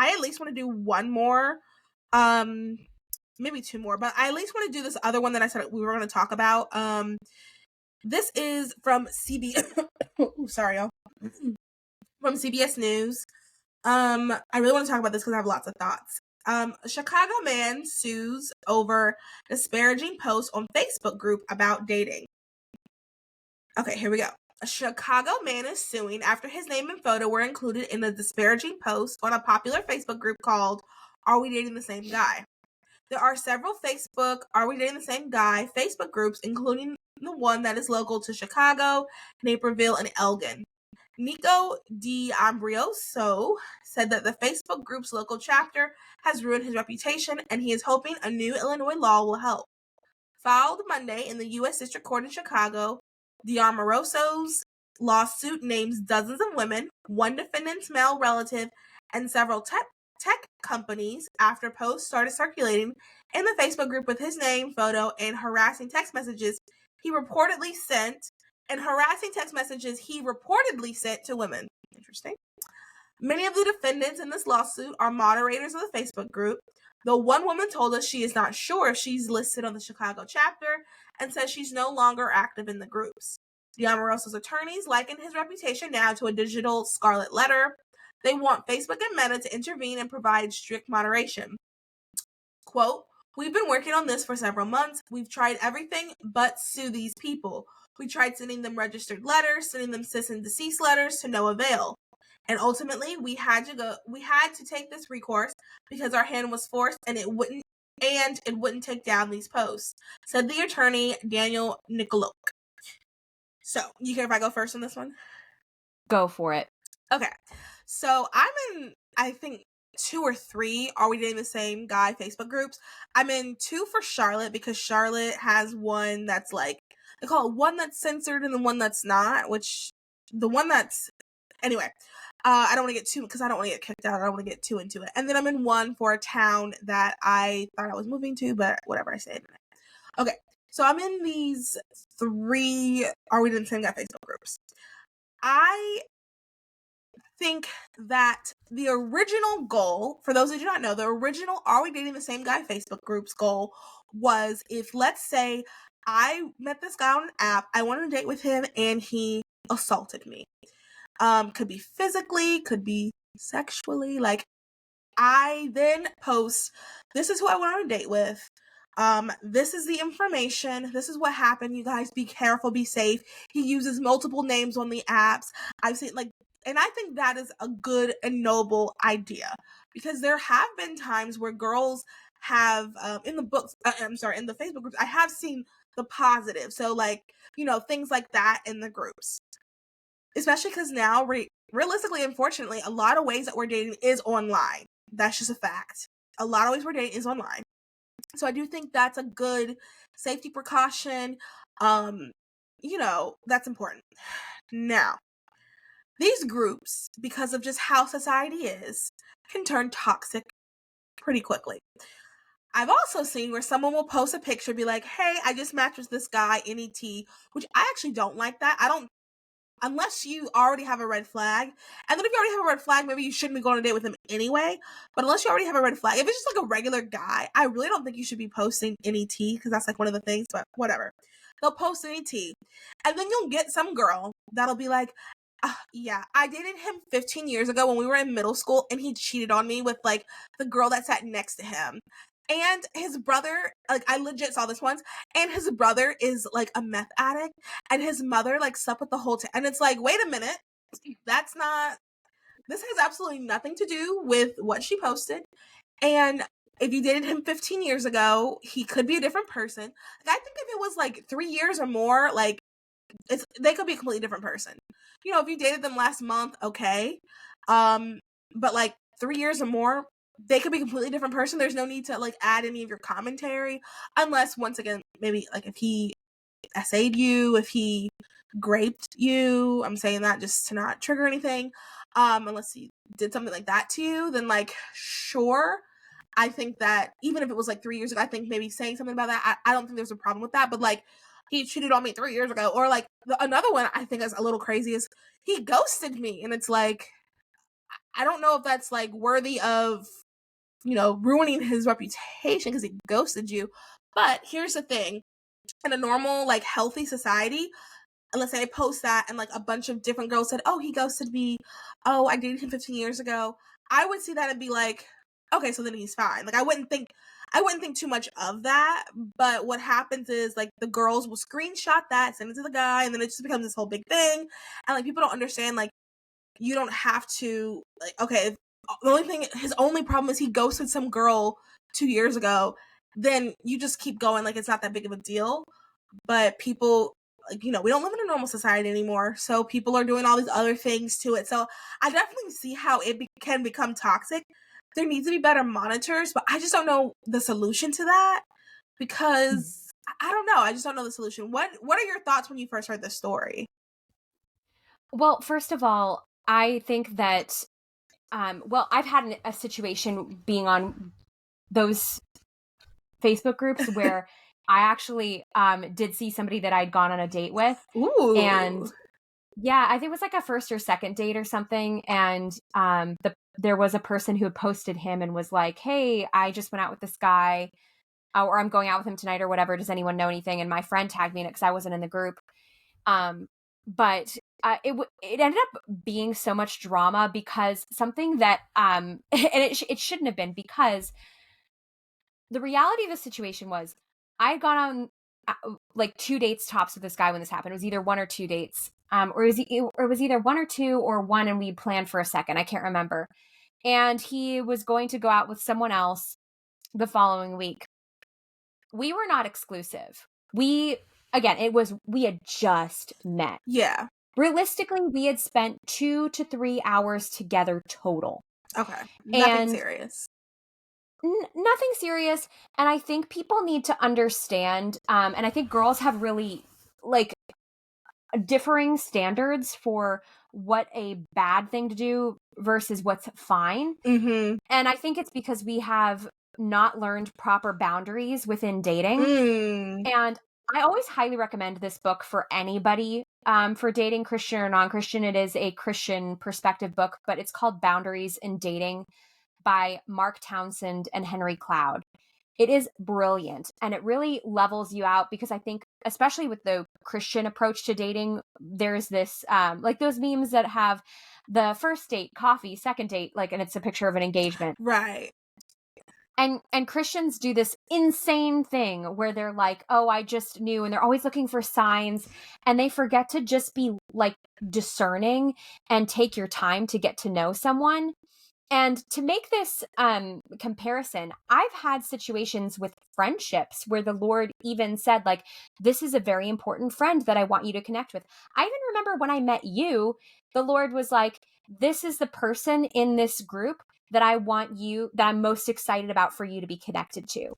I at least want to do one more, maybe two more, but I at least want to do this other one that I said we were going to talk about. This is from CBS. Sorry, y'all. From CBS News. I really want to talk about this because I have lots of thoughts. A Chicago man sues over disparaging post on Facebook group about dating. Okay, here we go. A Chicago man is suing after his name and photo were included in a disparaging post on a popular Facebook group called Are We Dating the Same Guy? There are several Facebook Are We Dating the Same Guy Facebook groups, including the one that is local to Chicago, Naperville, and Elgin. Nico D'Ambrosio said that the Facebook group's local chapter has ruined his reputation, and he is hoping a new Illinois law will help. Filed Monday in the U.S. District Court in Chicago, D'Amoroso's lawsuit names dozens of women, one defendant's male relative, and several tech companies after posts started circulating in the Facebook group with his name, photo, and harassing text messages he reportedly sent to women. Interesting. Many of the defendants in this lawsuit are moderators of the Facebook group, though one woman told us she is not sure if she's listed on the Chicago chapter and says she's no longer active in the groups. D'Amoroso's attorneys liken his reputation now to a digital scarlet letter. They want Facebook and Meta to intervene and provide strict moderation. Quote, "We've been working on this for several months. We've tried everything but sue these people. We tried sending them registered letters, sending them cease and desist letters to no avail. And ultimately we had to take this recourse because our hand was forced and it wouldn't take down these posts," said the attorney Daniel Nicoluk. So, you care if I go first on this one? Go for it. Okay. So, I'm in, I think, 2 or 3 Are We Dating the Same Guy Facebook groups. I'm in 2 for Charlotte because Charlotte has one that's like, they call it one that's censored and the one that's not, which the one that's, anyway, I don't want to get too, because I don't want to get kicked out. I don't want to get too into it. And then I'm in one for a town that I thought I was moving to, but whatever I say. Okay. So I'm in these 3 Are We Dating the Same Guy Facebook groups. I think that the original goal, for those who do not know, the original Are We Dating the Same Guy Facebook group's goal was, if, let's say, I met this guy on an app, I wanted to date with him, and he assaulted me. Could be physically, could be sexually. Like, I then post, this is who I went on a date with. This is the information. This is what happened. You guys be careful, be safe. He uses multiple names on the apps. I've seen, like, and I think that is a good and noble idea, because there have been times where girls have, in the Facebook groups, I have seen the positive. So, like, things like that in the groups. Especially because now, realistically, unfortunately, a lot of ways that we're dating is online. That's just a fact. A lot of ways we're dating is online. So I do think that's a good safety precaution. That's important. Now, these groups, because of just how society is, can turn toxic pretty quickly. I've also seen where someone will post a picture, be like, "Hey, I just matched with this guy, NET," which I actually don't like that. Unless you already have a red flag. And then if you already have a red flag, maybe you shouldn't be going on a date with him anyway. But unless you already have a red flag, if it's just like a regular guy, I really don't think you should be posting NET, because that's like one of the things, but whatever. They'll post NET. And then you'll get some girl that'll be like, "Yeah, I dated him 15 years ago when we were in middle school, and he cheated on me with, like, the girl that sat next to him. And his brother," like, I legit saw this once, "and his brother is, like, a meth addict, and his mother, like, slept with the whole and it's like, wait a minute, this has absolutely nothing to do with what she posted, and if you dated him 15 years ago, he could be a different person. Like, I think if it was, like, 3 years or more, like, they could be a completely different person. If you dated them last month, okay, but, like, 3 years or more, they could be a completely different person. There's no need to, like, add any of your commentary, unless, once again, maybe, like, if he essayed you, if he graped you. I'm saying that just to not trigger anything. Unless he did something like that to you, then, like, sure. I think that even if it was like 3 years ago, I think maybe saying something about that, I don't think there's a problem with that. But, like, he cheated on me 3 years ago. Or, like, another one I think is a little crazy is he ghosted me. And it's like, I don't know if that's like worthy of, ruining his reputation because he ghosted you. But here's the thing. In a normal, like, healthy society, and let's say I post that and like a bunch of different girls said, "Oh, he ghosted me. Oh, I dated him 15 years ago." I would see that and be like, "Okay, so then he's fine." Like, I wouldn't think too much of that. But what happens is, like, the girls will screenshot that, send it to the guy, and then it just becomes this whole big thing. And like, people don't understand, like, you don't have to, like, okay, if the only thing, his only problem is he ghosted some girl 2 years ago, then you just keep going, like, it's not that big of a deal. But people, like, we don't live in a normal society anymore, so people are doing all these other things to it. So I definitely see how it can become toxic. There needs to be better monitors, but I just don't know the solution to that, because I don't know. I just don't know the solution. What are your thoughts when you first heard this story? Well, first of all, I think that, well, I've had a situation being on those Facebook groups where I actually did see somebody that I'd gone on a date with. And Ooh. yeah, I think it was like a first or second date or something. And there was a person who had posted him and was like, "Hey, I just went out with this guy, or I'm going out with him tonight or whatever. Does anyone know anything?" And my friend tagged me in it because I wasn't in the group. Um, but it ended up being so much drama because something that and it shouldn't have been, because the reality of the situation was I had gone on like 2 dates tops with this guy when this happened. It was either 1 or 2 dates. Or it was either 1 or 2 or 1 and we planned for a second. I can't remember. And he was going to go out with someone else the following week. We were not exclusive. We had just met. Yeah. Realistically, we had spent 2 to 3 hours together total. Okay. Nothing And serious. nothing serious. And I think people need to understand, and I think girls have really, like, differing standards for what a bad thing to do versus what's fine. Mm-hmm. And I think it's because we have not learned proper boundaries within dating. Mm. And I always highly recommend this book for anybody, for dating, Christian or non-Christian. It is a Christian perspective book, but it's called Boundaries in Dating by Mark Townsend and Henry Cloud. It is brilliant, and it really levels you out, because I think, especially with the Christian approach to dating, there's this, like those memes that have the first date, coffee, second date, like, and it's a picture of an engagement. Right. And Christians do this insane thing where they're like, "Oh, I just knew," and they're always looking for signs, and they forget to just be like discerning and take your time to get to know someone. And to make this comparison, I've had situations with friendships where the Lord even said, like, "This is a very important friend that I want you to connect with." I even remember when I met you, the Lord was like, "This is the person in this group that I'm most excited about for you to be connected to."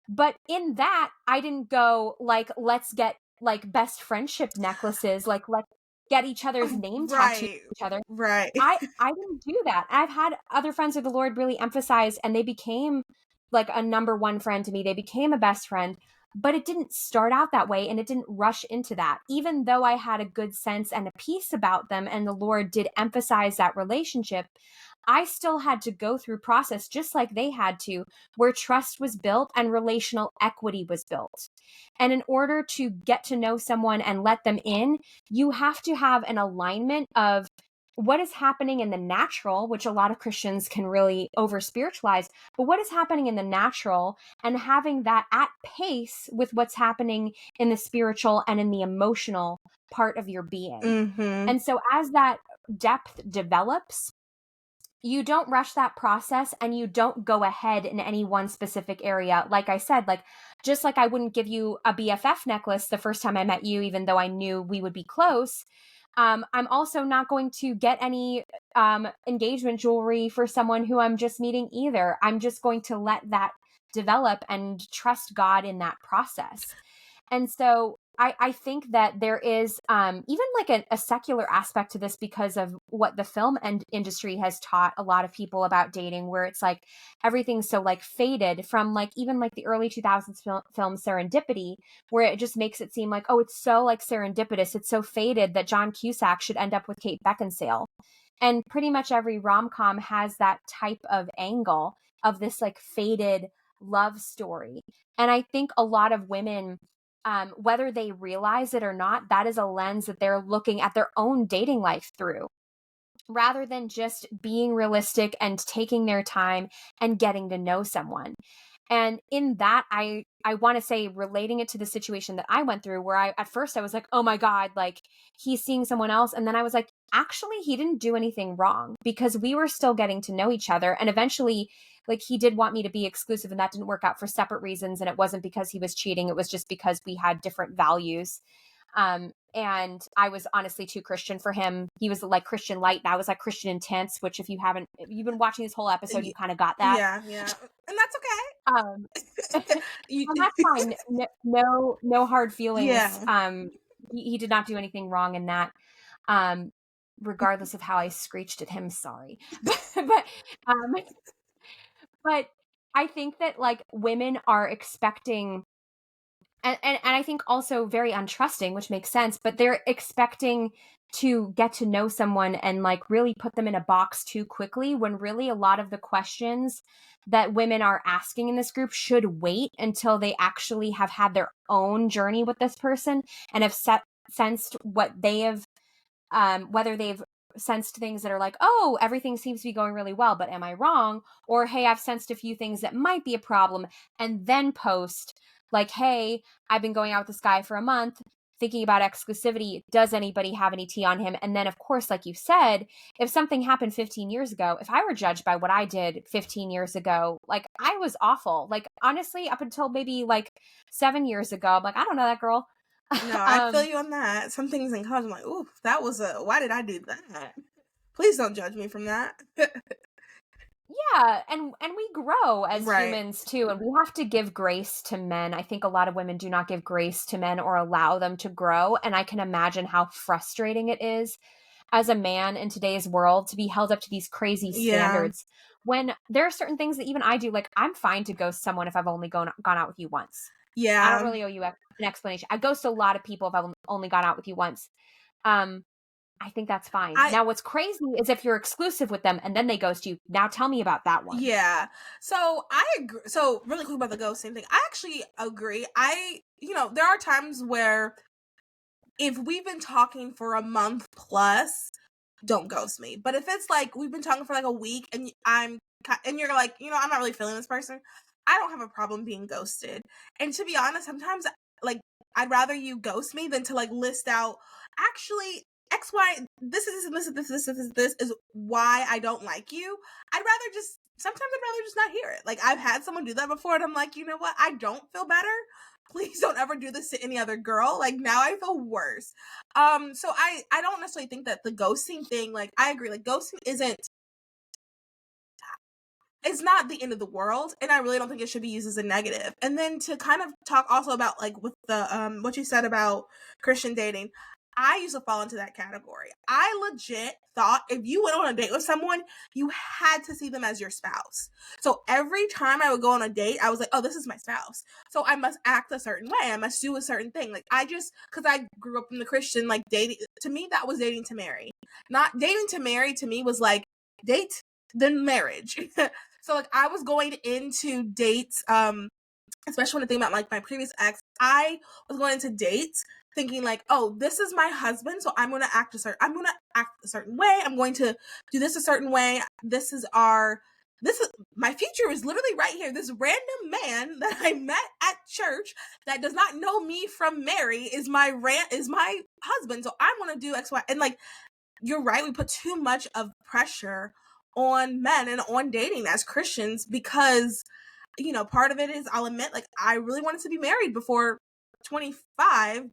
But in that, I didn't go like, "Let's get like best friendship necklaces, like let's get each other's name tattooed Right. to each other." Right. I didn't do that. I've had other friends of the Lord really emphasize, and they became like a number one friend to me. They became a best friend, but it didn't start out that way, and it didn't rush into that. Even though I had a good sense and a peace about them, and the Lord did emphasize that relationship, I still had to go through process just like they had to, where trust was built and relational equity was built. And in order to get to know someone and let them in, you have to have an alignment of what is happening in the natural, which a lot of Christians can really over spiritualize, but what is happening in the natural, and having that at pace with what's happening in the spiritual and in the emotional part of your being. Mm-hmm. And so as that depth develops, you don't rush that process, and you don't go ahead in any one specific area. Like I said, like, just like I wouldn't give you a BFF necklace the first time I met you, even though I knew we would be close. I'm also not going to get any engagement jewelry for someone who I'm just meeting either. I'm just going to let that develop and trust God in that process. And so I think that there is even like a secular aspect to this, because of what the film industry has taught a lot of people about dating, where it's like everything's so like faded, from like even like the early 2000s film Serendipity, where it just makes it seem like, oh, it's so like serendipitous, it's so faded that John Cusack should end up with Kate Beckinsale. And pretty much every rom-com has that type of angle of this like faded love story. And I think a lot of women, whether they realize it or not, that is a lens that they're looking at their own dating life through, rather than just being realistic and taking their time and getting to know someone. And in that, I want to say, relating it to the situation that I went through, where at first I was like, oh my God, like he's seeing someone else. And then I was like, actually, he didn't do anything wrong, because we were still getting to know each other. And eventually, like, he did want me to be exclusive, and that didn't work out for separate reasons. And it wasn't because he was cheating. It was just because we had different values. And I was honestly too Christian for him. He was like Christian light, and I was like Christian intense, which if you've been watching this whole episode, you kind of got that. Yeah. And that's Um, okay. and that's fine. No hard feelings. Yeah. He did not do anything wrong in that. Regardless of how I screeched at him, sorry. Um, but I think that like women are expecting, and I think also very untrusting, which makes sense, but they're expecting to get to know someone and like really put them in a box too quickly, when really a lot of the questions that women are asking in this group should wait until they actually have had their own journey with this person and have sensed what they have, whether they've sensed things that are like, oh, everything seems to be going really well, but am I wrong? Or, hey, I've sensed a few things that might be a problem, and then post like, hey, I've been going out with this guy for a month, thinking about exclusivity. Does anybody have any tea on him? And then, of course, like you said, if something happened 15 years ago, if I were judged by what I did 15 years ago, like I was awful. Like, honestly, up until maybe like 7 years ago, I'm like, I don't know that girl. No, I feel you on that. Some things in college, I'm like, ooh, that was why did I do that? Please don't judge me from that. Yeah, and we grow as Right. humans too, and we have to give grace to men. I think a lot of women do not give grace to men or allow them to grow, and I can imagine how frustrating it is as a man in today's world to be held up to these crazy Yeah. standards, when there are certain things that even I do. Like, I'm fine to ghost someone if I've only gone out with you once. I don't Yeah. really owe you an explanation. I ghost a lot of people if I've only gone out with you once. I think that's fine. I Now, what's crazy is if you're exclusive with them and then they ghost you. Now tell me about that one. Yeah. So I agree. So really quick about the ghosting thing. I actually agree. There are times where if we've been talking for a month plus, don't ghost me. But if it's like we've been talking for like a week and and you're like, I'm not really feeling this person, I don't have a problem being ghosted. And to be honest, sometimes like I'd rather you ghost me than to like list out actually X, Y, this is why I don't like you. Sometimes I'd rather just not hear it. Like, I've had someone do that before, and I'm like, you know what? I don't feel better. Please don't ever do this to any other girl. Like, now I feel worse. So I don't necessarily think that the ghosting thing, like, I agree, like, ghosting it's not the end of the world, and I really don't think it should be used as a negative. And then to kind of talk also about like with the what you said about Christian dating, I used to fall into that category. I legit thought if you went on a date with someone, you had to see them as your spouse. So every time I would go on a date, I was like, oh, this is my spouse. So I must act a certain way. I must do a certain thing. Like, because I grew up in the Christian, like, dating, to me, that was dating to marry. Not dating to marry, to me was like date, then marriage. So like I was going into dates, especially when I think about like my previous ex, I was going into dates thinking like, oh, this is my husband, so I'm gonna act a certain way. I'm going to do this a certain way. My future is literally right here. This random man that I met at church that does not know me from Mary is my husband. So I'm gonna do X, Y, and like, you're right. We put too much of pressure on men and on dating as Christians because, part of it is, I'll admit, like, I really wanted to be married before 25,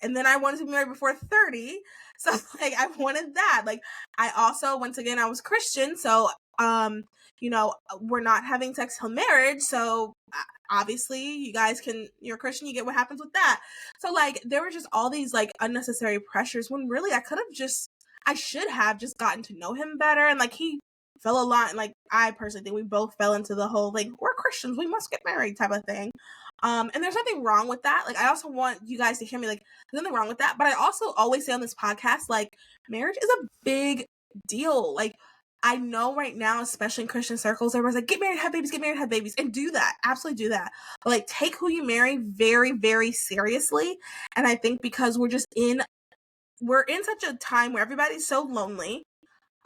and then I wanted to be married before 30. So like, I wanted that. Like, I also, once again, I was Christian. So, we're not having sex till marriage. So obviously you're Christian, you get what happens with that. So like, there were just all these like unnecessary pressures when really I should have just gotten to know him better. And like, he fell a lot. And like, I personally think we both fell into the whole, like, we're Christians, we must get married type of thing. And there's nothing wrong with that. Like, I also want you guys to hear me, like, there's nothing wrong with that. But I also always say on this podcast, like, marriage is a big deal. Like, I know right now, especially in Christian circles, everyone's like, get married, have babies, get married, have babies, and do that. Absolutely do that. But like, take who you marry very, very seriously. And I think because we're in such a time where everybody's so lonely.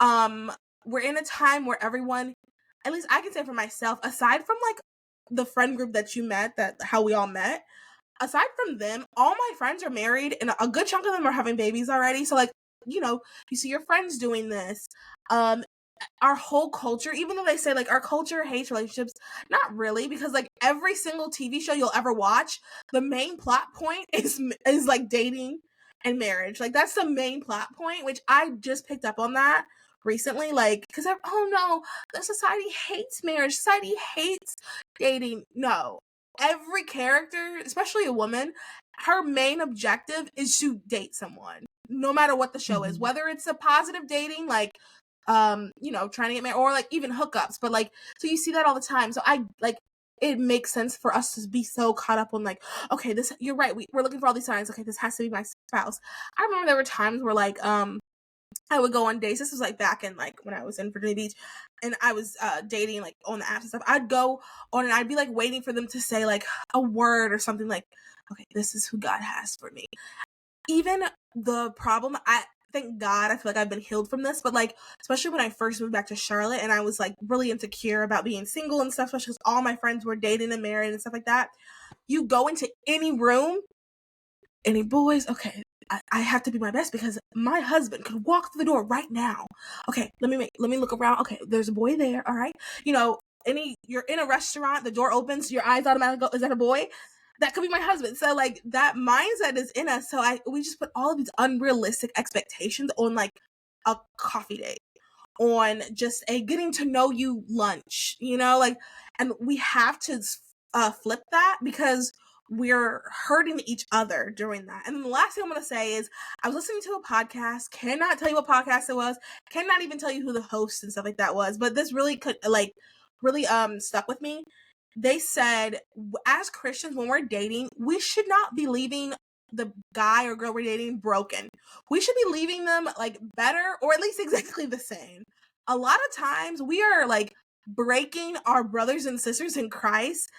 We're in a time where everyone, at least I can say for myself, aside from like the friend group that you met, that how we all met, aside from them, all my friends are married and a good chunk of them are having babies already. So like, you see your friends doing this. Our whole culture, even though they say like our culture hates relationships, not really, because like every single TV show you'll ever watch, the main plot point is like dating and marriage. Like that's the main plot point, which I just picked up on that recently, like, because oh no, the society hates marriage, society hates dating. No, every character, especially a woman, her main objective is to date someone, no matter what the show is, whether it's a positive dating, like trying to get married, or like even hookups. But like, so you see that all the time. So I like, it makes sense for us to be so caught up on like, okay, this, you're right, we're looking for all these signs, okay, this has to be my spouse. I remember there were times where like I would go on dates. This was like back in like when I was in Virginia Beach and I was dating like on the apps and stuff. I'd go on and I'd be like waiting for them to say like a word or something like, okay, this is who God has for me. Even the problem, I thank God, I feel like I've been healed from this, but like, especially when I first moved back to Charlotte and I was like really insecure about being single and stuff, especially because all my friends were dating and married and stuff like that. You go into any room, any boys, okay, I have to be my best because my husband could walk through the door right now. Okay, let me look around. Okay, there's a boy there. All right, you're in a restaurant, the door opens, your eyes automatically go, is that a boy? That could be my husband. So like that mindset is in us. So we just put all of these unrealistic expectations on like a coffee date, on just a getting to know you lunch, like, and we have to flip that because we're hurting each other during that. And then the last thing I'm going to say is I was listening to a podcast, cannot tell you what podcast it was, cannot even tell you who the host and stuff like that was, but this really really stuck with me. They said, as Christians, when we're dating, we should not be leaving the guy or girl we're dating broken. We should be leaving them like better, or at least exactly the same. A lot of times we are like breaking our brothers and sisters in Christ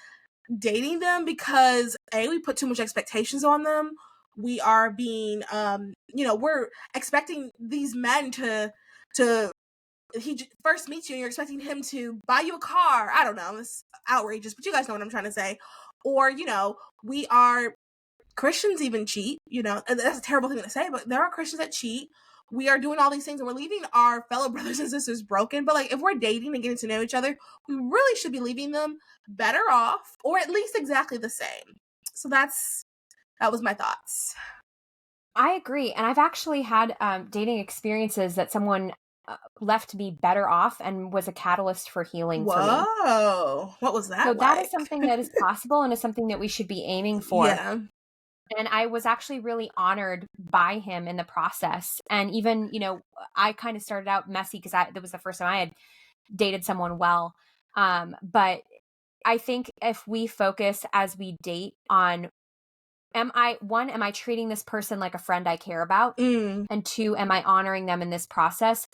dating them because we put too much expectations on them. We are being we're expecting these men to he first meets you and you're expecting him to buy you a car. I don't know, it's outrageous, but you guys know what I'm trying to say. Or we are Christians even cheat, and that's a terrible thing to say, but there are Christians that cheat. We are doing all these things and we're leaving our fellow brothers and sisters broken. But like, if we're dating and getting to know each other, we really should be leaving them better off, or at least exactly the same. So that was my thoughts. I agree. And I've actually had dating experiences that someone left me better off and was a catalyst for healing for me. Whoa. What was that So like? that is something that is possible and is something that we should be aiming for. Yeah. And I was actually really honored by him in the process. And even, I kind of started out messy because that was the first time I had dated someone well. But I think if we focus as we date on, am I treating this person like a friend I care about? And 2, am I honoring them in this process?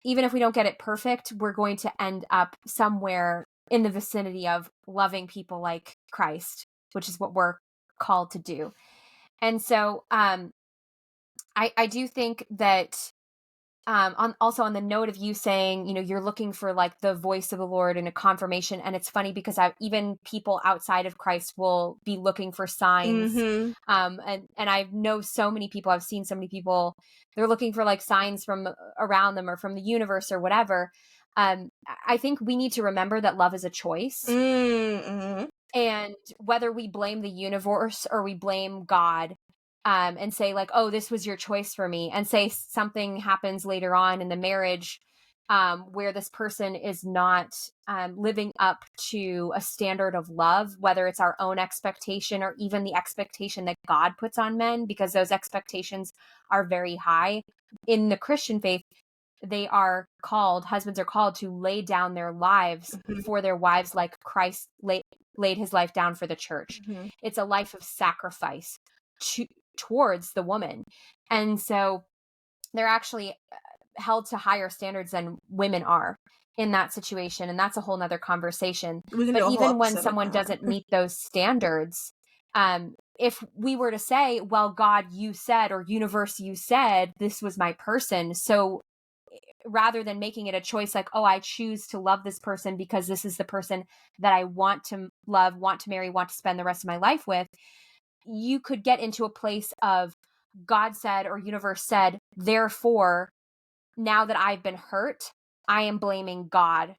Even if we don't get it perfect, we're going to end up somewhere in the vicinity of loving people like Christ, which is what we're called to do. And so I do think that also on the note of you saying, you're looking for like the voice of the Lord and a confirmation. And it's funny because even people outside of Christ will be looking for signs. And I know so many people, I've seen so many people, they're looking for like signs from around them or from the universe or whatever. I think we need to remember that love is a choice. And whether we blame the universe or we blame God, and say like, oh, this was your choice for me, and say something happens later on in the marriage where this person is not living up to a standard of love, whether it's our own expectation or even the expectation that God puts on men, because those expectations are very high. In the Christian faith, husbands are called to lay down their lives for their wives like Christ laid his life down for the church. It's a life of sacrifice towards the woman. And so they're actually, held to higher standards than women are in that situation. And that's a whole nother conversation. We can But do a whole even when episode on someone that. doesn't meet those standards, if we were to say, well, God, you said, or universe, you said, this was my person. So rather than making it a choice like, oh, I choose to love this person because this is the person that I want to love, want to marry, want to spend the rest of my life with, you could get into a place of God said or universe said, therefore, now that I've been hurt, I am blaming God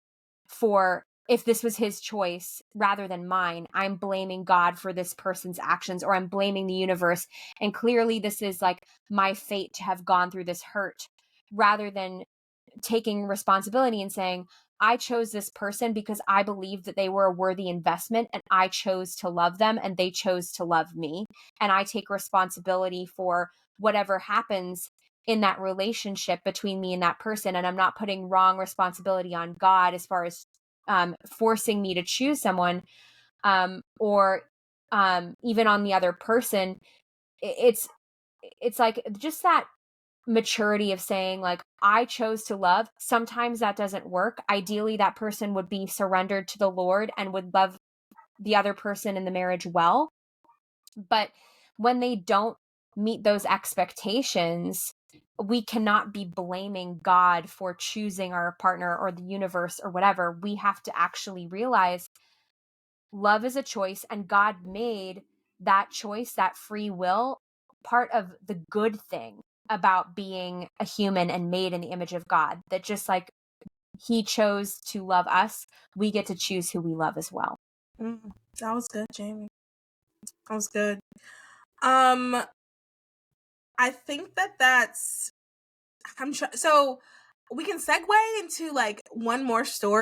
for, if this was his choice rather than mine, I'm blaming God for this person's actions, or I'm blaming the universe. And clearly this is like my fate to have gone through this hurt, rather than taking responsibility and saying, I chose this person because I believed that they were a worthy investment, and I chose to love them and they chose to love me. And I take responsibility for whatever happens in that relationship between me and that person. And I'm not putting wrong responsibility on God as far as forcing me to choose someone, or even on the other person. It's like just that maturity of saying, like, I chose to love. Sometimes that doesn't work. Ideally, that person would be surrendered to the Lord and would love the other person in the marriage well. But when they don't meet those expectations, we cannot be blaming God for choosing our partner or the universe or whatever. We have to actually realize love is a choice, and God made that choice, that free will, part of the good thing about being a human and made in the image of God. That just like he chose to love us, we get to choose who we love as well. That was good, Jamie. That was good. I think that's so we can segue into like one more story